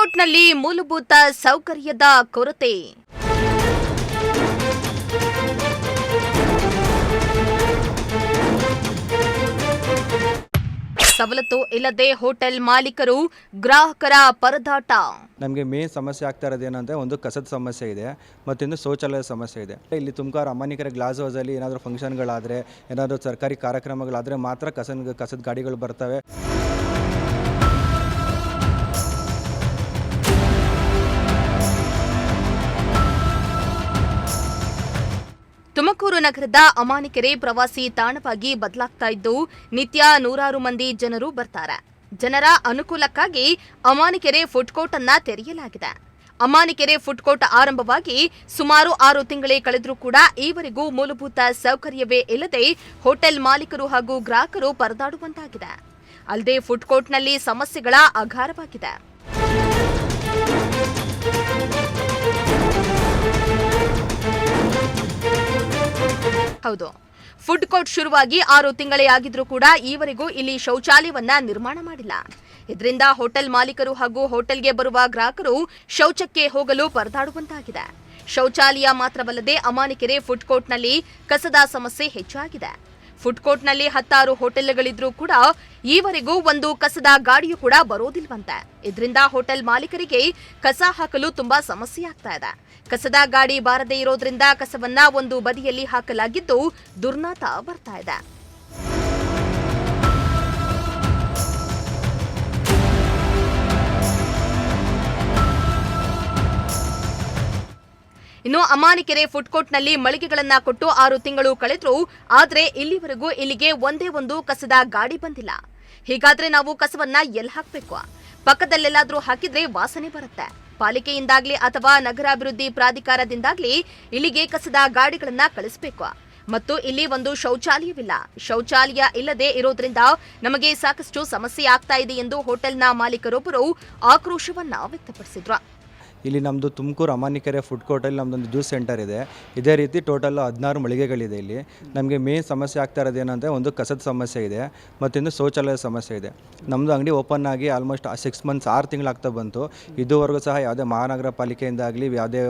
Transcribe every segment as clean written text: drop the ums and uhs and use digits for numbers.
ಕೋರ್ಟ್ನಲ್ಲಿ ಮೂಲಭೂತ ಸೌಕರ್ಯದ ಕೊರತೆ. ಸವಲತ್ತು ಇಲ್ಲದೆ ಹೋಟೆಲ್ ಮಾಲೀಕರು ಗ್ರಾಹಕರ ಪರದಾಟ. ನಮಗೆ ಮೇನ್ ಸಮಸ್ಯೆ ಆಗ್ತಾ ಇರೋದು ಏನಂದರೆ ಒಂದು ಕಸದ ಸಮಸ್ಯೆ ಇದೆ, ಮತ್ತೊಂದು ಶೌಚಾಲಯದ ಸಮಸ್ಯೆ ಇದೆ. ಇಲ್ಲಿ ತುಮಕೂರು ಅಮಾನಿಕೆರೆ ಗ್ಲಾಸ್ ಹೌಸಲ್ಲಿ ಏನಾದರೂ ಫಂಕ್ಷನ್ಗಳಾದರೆ, ಏನಾದರೂ ಸರ್ಕಾರಿ ಕಾರ್ಯಕ್ರಮಗಳಾದರೆ ಮಾತ್ರ ಕಸದ ಗಾಡಿಗಳು ಬರ್ತವೆ. ತುಮಕೂರು ನಗರದ ಅಮಾನಿಕೆರೆ ಪ್ರವಾಸಿ ತಾಣವಾಗಿ ಬದಲಾಗ್ತಾ ಇದ್ದು ನಿತ್ಯ ನೂರಾರು ಮಂದಿ ಜನರು ಬರ್ತಾರೆ. ಜನರ ಅನುಕೂಲಕ್ಕಾಗಿ ಅಮಾನಿಕೆರೆ ಫುಡ್ ಕೋರ್ಟ್ ಅನ್ನ ತೆರೆಯಲಾಗಿದೆ. ಅಮಾನಿಕೆರೆ ಫುಡ್ ಕೋರ್ಟ್ ಆರಂಭವಾಗಿ ಸುಮಾರು 6 ತಿಂಗಳೇ ಕಳೆದರೂ ಕೂಡ ಈವರೆಗೂ ಮೂಲಭೂತ ಸೌಕರ್ಯವೇ ಇಲ್ಲದೆ ಹೋಟೆಲ್ ಮಾಲೀಕರು ಹಾಗೂ ಗ್ರಾಹಕರು ಪರದಾಡುವಂತಾಗಿದೆ. ಅಲ್ಲದೆ ಫುಡ್ ಕೋರ್ಟ್ನಲ್ಲಿ ಸಮಸ್ಯೆಗಳ ಅಗಾರವಾಗಿದೆ. ಹೌದು, ಫುಡ್ ಕೋರ್ಟ್ ಶುರುವಾಗಿ 6 ತಿಂಗಳೇ ಆಗಿದ್ರೂ ಕೂಡ ಈವರೆಗೂ ಇಲ್ಲಿ ಶೌಚಾಲಯವನ್ನ ನಿರ್ಮಾಣ ಮಾಡಿಲ್ಲ. ಇದರಿಂದ ಹೋಟೆಲ್ ಮಾಲೀಕರು ಹಾಗೂ ಹೋಟೆಲ್ಗೆ ಬರುವ ಗ್ರಾಹಕರು ಶೌಚಕ್ಕೆ ಹೋಗಲು ಪರದಾಡುವಂತಾಗಿದೆ. ಶೌಚಾಲಯ ಮಾತ್ರವಲ್ಲದೆ ಅಮಾನಿಕೆರೆ ಫುಡ್ ಕೋರ್ಟ್ನಲ್ಲಿ ಕಸದ ಸಮಸ್ಯೆ ಹೆಚ್ಚಾಗಿದೆ. ಫುಡ್ ಕೋರ್ಟ್ನಲ್ಲಿ 10 ಹೋಟೆಲ್ಗಳಿದ್ರೂ ಕೂಡ ಈವರೆಗೂ ಒಂದು ಕಸದ ಗಾಡಿಯೂ ಕೂಡ ಬರೋದಿಲ್ವಂತೆ. ಇದರಿಂದ ಹೋಟೆಲ್ ಮಾಲೀಕರಿಗೆ ಕಸ ಹಾಕಲು ತುಂಬಾ ಸಮಸ್ಯೆ ಆಗ್ತಾ ಇದೆ. ಕಸದ ಗಾಡಿ ಬಾರದೇ ಇರೋದ್ರಿಂದ ಕಸವನ್ನ ಒಂದು ಬದಿಯಲ್ಲಿ ಹಾಕಲಾಗಿದ್ದು ದುರ್ನಾತ ಬರ್ತಾ ಇದೆ. ಇನ್ನು ಅಮಾನಿಕೆರೆ ಫುಡ್ ಕೋರ್ಟ್ನಲ್ಲಿ ಮಳಿಗೆಗಳನ್ನ ಕೊಟ್ಟು 6 ತಿಂಗಳು ಕಳೆದ್ರು, ಆದ್ರೆ ಇಲ್ಲಿವರೆಗೂ ಇಲ್ಲಿಗೆ ಒಂದೇ ಒಂದು ಕಸದ ಗಾಡಿ ಬಂದಿಲ್ಲ. ಹೀಗಾದ್ರೆ ನಾವು ಕಸವನ್ನ ಎಲ್ಲಿ ಹಾಕಬೇಕು? ಪಕ್ಕದಲ್ಲೆಲ್ಲಾದ್ರೂ ಹಾಕಿದ್ರೆ ವಾಸನೆ ಬರುತ್ತೆ. ಪಾಲಿಕೆಯಿಂದಾಗ್ಲಿ ಅಥವಾ ನಗರಾಭಿವೃದ್ಧಿ ಪ್ರಾಧಿಕಾರದಿಂದಾಗ್ಲಿ ಇಲ್ಲಿಗೆ ಕಸದ ಗಾಡಿಗಳನ್ನ ಕಳಿಸಬೇಕು. ಮತ್ತು ಇಲ್ಲಿ ಒಂದು ಶೌಚಾಲಯವಿಲ್ಲ. ಶೌಚಾಲಯ ಇಲ್ಲದೆ ಇರೋದ್ರಿಂದ ನಮಗೆ ಸಾಕಷ್ಟು ಸಮಸ್ಯೆ ಆಗ್ತಾ ಇದೆ ಎಂದು ಹೋಟೆಲ್ನ ಮಾಲೀಕರೊಬ್ಬರು ಆಕ್ರೋಶವನ್ನ ವ್ಯಕ್ತಪಡಿಸಿದ್ರು. ಇಲ್ಲಿ ನಮ್ಮದು ತುಮಕೂರು ಅಮಾನಿಕೆರೆ ಫುಡ್ ಕೋರ್ಟಲ್ಲಿ ನಮ್ಮದೊಂದು ಜ್ಯೂಸ್ ಸೆಂಟರ್ ಇದೆ. ಇದೇ ರೀತಿ ಟೋಟಲ್ 16 ಮಳಿಗೆಗಳಿದೆ. ಇಲ್ಲಿ ನಮಗೆ ಮೇನ್ ಸಮಸ್ಯೆ ಆಗ್ತಾ ಇರೋದು ಏನಂದರೆ ಒಂದು ಕಸದ ಸಮಸ್ಯೆ ಇದೆ, ಮತ್ತೊಂದು ಶೌಚಾಲಯದ ಸಮಸ್ಯೆ ಇದೆ. ನಮ್ಮದು ಅಂಗಡಿ ಓಪನ್ ಆಗಿ ಆಲ್ಮೋಸ್ಟ್ 6 ಮಂತ್ಸ್ 6 ತಿಂಗಳಾಗ್ತಾ ಬಂತು. ಇದುವರೆಗೂ ಸಹ ಯಾವುದೇ ಮಹಾನಗರ ಪಾಲಿಕೆಯಿಂದಾಗಲಿ ಯಾವುದೇ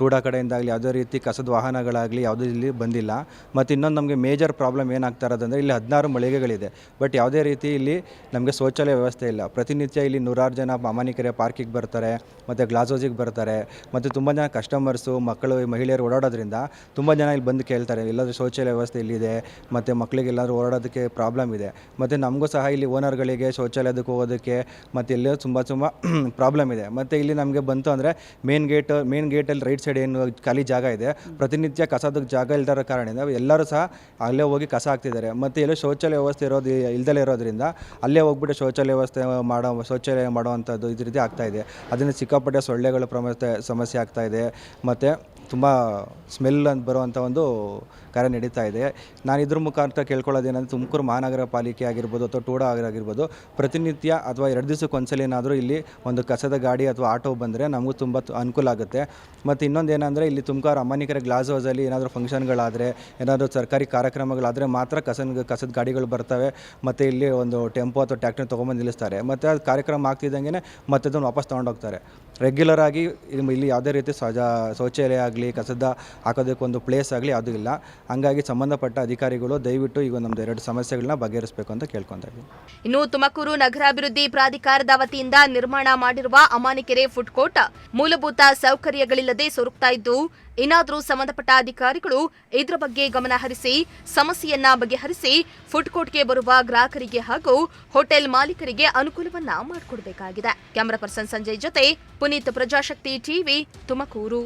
ಟೂಡಾ ಕಡೆಯಿಂದಾಗಲಿ ಯಾವುದೇ ರೀತಿ ಕಸದ ವಾಹನಗಳಾಗಲಿ ಯಾವುದೂ ಇಲ್ಲಿ ಬಂದಿಲ್ಲ. ಮತ್ತು ಇನ್ನೊಂದು ನಮಗೆ ಮೇಜರ್ ಪ್ರಾಬ್ಲಮ್ ಏನಾಗ್ತಾ ಇರೋದಂದರೆ ಇಲ್ಲಿ 16 ಮಳಿಗೆಗಳಿದೆ, ಬಟ್ ಯಾವುದೇ ರೀತಿ ಇಲ್ಲಿ ನಮಗೆ ಶೌಚಾಲಯ ವ್ಯವಸ್ಥೆ ಇಲ್ಲ. ಪ್ರತಿನಿತ್ಯ ಇಲ್ಲಿ ನೂರಾರು ಜನ ಅಮಾನಿಕೆರೆ ಪಾರ್ಕಿಗೆ ಬರ್ತಾರೆ, ಮತ್ತು ಗ್ಲಾಸ್ ಹೌಸಿಗೆ ಬರ್ತಾರೆ. ಮತ್ತು ತುಂಬ ಜನ ಕಸ್ಟಮರ್ಸು ಮಕ್ಕಳು ಮಹಿಳೆಯರು ಓಡಾಡೋದ್ರಿಂದ ತುಂಬ ಜನ ಇಲ್ಲಿ ಬಂದು ಕೇಳ್ತಾರೆ ಎಲ್ಲಾದರೂ ಶೌಚಾಲಯ ವ್ಯವಸ್ಥೆ ಇಲ್ಲಿದೆ, ಮತ್ತು ಮಕ್ಕಳಿಗೆ ಎಲ್ಲಾದರೂ ಓಡಾಡೋದಕ್ಕೆ ಪ್ರಾಬ್ಲಮ್ ಇದೆ. ಮತ್ತು ನಮಗೂ ಸಹ ಇಲ್ಲಿ ಓನರ್ಗಳಿಗೆ ಶೌಚಾಲಯದಕ್ಕೆ ಹೋಗೋದಕ್ಕೆ ಮತ್ತು ಎಲ್ಲೋ ತುಂಬ ಪ್ರಾಬ್ಲಮ್ ಇದೆ. ಮತ್ತು ಇಲ್ಲಿ ನಮಗೆ ಬಂತು ಅಂದರೆ ಮೇನ್ ಗೇಟಲ್ಲಿ ರೈಟ್ ಸೈಡ್ ಏನು ಖಾಲಿ ಜಾಗ ಇದೆ, ಪ್ರತಿನಿತ್ಯ ಕಸದ ಜಾಗ ಇಲ್ದಿರೋ ಕಾರಣದಿಂದ ಎಲ್ಲರೂ ಸಹ ಅಲ್ಲೇ ಹೋಗಿ ಕಸ ಹಾಕ್ತಿದ್ದಾರೆ. ಮತ್ತು ಎಲ್ಲೋ ಶೌಚಾಲಯ ವ್ಯವಸ್ಥೆ ಇಲ್ದಲೇ ಇರೋದ್ರಿಂದ ಅಲ್ಲೇ ಹೋಗ್ಬಿಟ್ಟು ಶೌಚಾಲಯ ಮಾಡುವಂಥದ್ದು ಇದು ರೀತಿ ಆಗ್ತಾಯಿದೆ. ಅದನ್ನು ಸಿಕ್ಕಾಪಟ್ಟೆ ಸೊಳ್ಳೆಗಳ ಸಮಸ್ಯೆ ಆಗ್ತಾ ಇದೆ, ಮತ್ತು ತುಂಬ ಸ್ಮೆಲ್ ಅಂತ ಬರುವಂಥ ಒಂದು ಕಾರ್ಯ ನಡೀತಾ ಇದೆ. ನಾನು ಇದ್ರ ಮುಖಾಂತರ ಕೇಳ್ಕೊಳ್ಳೋದೇನೆಂದರೆ ತುಮಕೂರು ಮಹಾನಗರ ಪಾಲಿಕೆ ಆಗಿರ್ಬೋದು ಅಥವಾ ಟೂಡಾ ಆಗಿರ್ಬೋದು, ಪ್ರತಿನಿತ್ಯ ಅಥವಾ 2 ದಿವಸಕ್ಕೆ ಒಂದ್ಸಲ ಏನಾದರೂ ಇಲ್ಲಿ ಒಂದು ಕಸದ ಗಾಡಿ ಅಥವಾ ಆಟೋ ಬಂದರೆ ನಮಗೂ ತುಂಬ ಅನುಕೂಲ ಆಗುತ್ತೆ. ಮತ್ತು ಇನ್ನೊಂದು ಏನಂದರೆ ಇಲ್ಲಿ ತುಮಕೂರು ಅಮಾನಿಕೆರೆ ಗ್ಲಾಸ್ ಹೌಸಲ್ಲಿ ಏನಾದರೂ ಫಂಕ್ಷನ್ಗಳಾದರೆ, ಏನಾದರೂ ಸರ್ಕಾರಿ ಕಾರ್ಯಕ್ರಮಗಳಾದರೆ ಮಾತ್ರ ಕಸದ ಗಾಡಿಗಳು ಬರ್ತವೆ. ಮತ್ತು ಇಲ್ಲಿ ಒಂದು ಟೆಂಪೋ ಅಥವಾ ಟ್ಯಾಕ್ಟರ್ ತೊಗೊಂಬಂದು ನಿಲ್ಲಿಸ್ತಾರೆ. ಮತ್ತು ಅದು ಕಾರ್ಯಕ್ರಮ ಆಗ್ತಿದ್ದಂಗೆ ಮತ್ತೆ ಅದನ್ನು ವಾಪಸ್ ತೊಗೊಂಡೋಗ್ತಾರೆ. ರೆಗ್ಯುಲರ್ ಆಗಿ ಇಲ್ಲಿ ಯಾವುದೇ ರೀತಿ ಶೌಚಾಲಯ ಆಗಲಿ ಕಸದ ಹಾಕೋದಕ್ಕೆ ಒಂದು ಪ್ಲೇಸ್ ಆಗಲಿ ಯಾವುದೂ ಇಲ್ಲ. ಹಂಗಾಗಿ ಸಂಬಂಧಪಟ್ಟ ಅಧಿಕಾರಿಗಳು ದಯವಿಟ್ಟು ಈಗ ನಮ್ಮದು 2 ಸಮಸ್ಯೆಗಳನ್ನ ಬಗೆಹರಿಸಬೇಕು ಅಂತ ಕೇಳ್ಕೊತಾ ಇದ್ದೀನಿ. ಇನ್ನು ತುಮಕೂರು ನಗರಾಭಿವೃದ್ಧಿ ಪ್ರಾಧಿಕಾರದ ವತಿಯಿಂದ ನಿರ್ಮಾಣ ಮಾಡಿರುವ ಅಮಾನಿಕೆರೆ ಫುಡ್ ಕೋರ್ಟ್ ಮೂಲಭೂತ ಸೌಕರ್ಯಗಳಿಲ್ಲದೆ ಸೊರಗ್ತಾ ಇದ್ದು, ಇನ್ನಾದರೂ ಸಂಬಂಧಪಟ್ಟ ಅಧಿಕಾರಿಗಳು ಇದರ ಬಗ್ಗೆ ಗಮನ ಹರಿಸಿ ಸಮಸ್ಯೆಯನ್ನ ಬಗೆಹರಿಸಿ ಫುಡ್ ಕೋರ್ಟ್ಗೆ ಬರುವ ಗ್ರಾಹಕರಿಗೆ ಹಾಗೂ ಹೋಟೆಲ್ ಮಾಲೀಕರಿಗೆ ಅನುಕೂಲವನ್ನ ಮಾಡಿಕೊಡಬೇಕಾಗಿದೆ. ಕ್ಯಾಮರಾ ಪರ್ಸನ್ ಸಂಜಯ್ ಜೊತೆ ಪುನೀತ್, ಪ್ರಜಾಶಕ್ತಿ ಟಿವಿ, ತುಮಕೂರು.